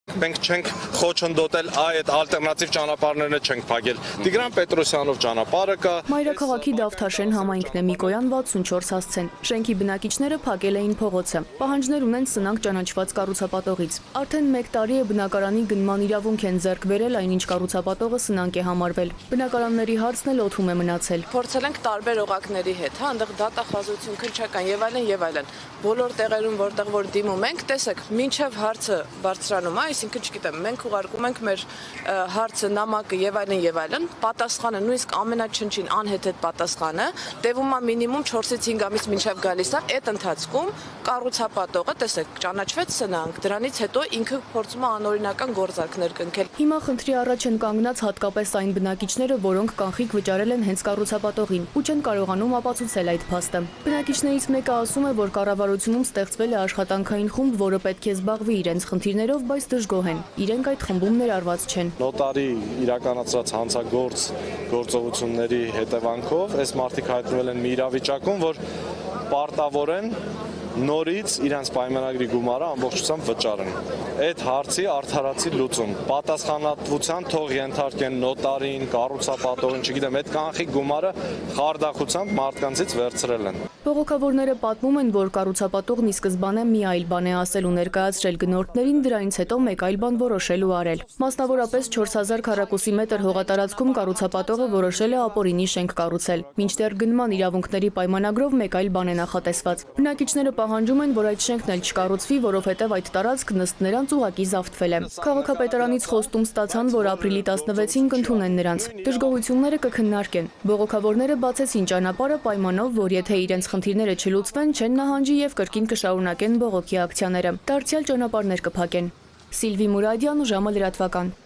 Մենք չենք խոչընդոտել այդ ալտերնատիվ ճանապարհները չենք փակել։ Տիգրան Պետրոսյանով ճանապարհը կա։ Մայրաքաղաքի Դավթաշեն համայնքն է, Միկոյան 64 հասցեն։ Շենքի բնակիչները փակել էին փողոցը։ Պահանջներ ունեն սնանկ ճանաչված կառուցապատողից։ Արդեն 1 տարի է բնակարանի գնման իրավունք են ձեռք բերել, այնինչ կառուցապատողը սնանկ է համարվել։ Բնակարանների հարցն էլ օդում է մնացել։ Փորձել ենք տարբեր օղակների հետ, այնտեղ դատախազություն, քննչական եւ այլն եւ այլն։ Բոլոր տեղերում, որտեղ որ դիմում ենք, տեսեք, մինչեւ հարցը բարձրանում է, այսինքն չգիտեմ, մենք ուղարկում ենք մեր հարցը, նամակը եւ այլն, պատասխանը նույնիսկ ամենաչնչին անհեթեթ պատասխանը տևում է մինիմում 4-ից 5 ամիս մինչեւ գալիս է, այդ ընթացքում կառուցապատողը, տեսեք, ճանաչվեց սնանկ, դրանից հետո ինքը փորձում է անօրինական գործարքներ կնքել։ Հիմա խնդրի առաջ են կանգնած հատկապես այն բնակիչները, որոնք կանխիկ վճարել են հենց կառուցապատողին ու չեն կարողանում ապացուցել այդ փաստը։ Բնակիչներից մեկը ասում է, որ կառավարությունում ստեղծվել է աշխատանքային խումբ, որը պետք է զբաղվի իրենց խնդիրներով, բայց դժգոհ են։ Իրենք այդ խմբում ներառված չեն։ Նոտարի իրականացրած հանցագործ գործողությունների հետևանքով այս մարդիկ հայտնվել են մի իրավիճակում, որ պարտավոր են նորից իրենց պայմանագրի գումարը ամբողջությամբ վճարեն։ Այդ հարցի արդարացի լուծում, պատասխանատվության թող ենթարկեն նոտարին, կառուցապատողին, չգիտեմ, այդ կանխիկ գումարը խարդախությամբ մարդկանցից վերցրել են։ Բողոքավորները պատմում են, որ կառուցապատողն ի սկզբանե մի այլ բան է ասել ու ներկայացրել գնորդներին, դրանից հետո մեկ այլ բան որոշել ու արել։ Մասնավորապես 4000 քառակուսի մետր հողատարածքում կառուցապատողը որոշել է ապօրինի շենք կառուցել, մինչդեռ գնման իրավունքների պայմանագրով մեկ այլ բան է նախատեսված։ Բնակիչները պահանջում են, որ այդ շենքն էլ չկառուցվի, որովհետև այդ տարածքն ըստ նրանց ուղղակի զավթվել է։ Քաղաքապետարանից խոստում ստացան, որ ապրիլի 16-ին կընդունեն նրանց։ Դժգոհությունները կքննարկեն։ Բողոքավորները բացեցին ճանապարհը պայմանով, որ եթե իրենց խնդիրները չլուծվեն, չեն նահանջի եւ կրկին կշարունակեն բողոքի ակցիաները։ Դարձյալ ճանապարհներ կփակեն։ Սիլվի Մուրադյան, ժամը լրատվական։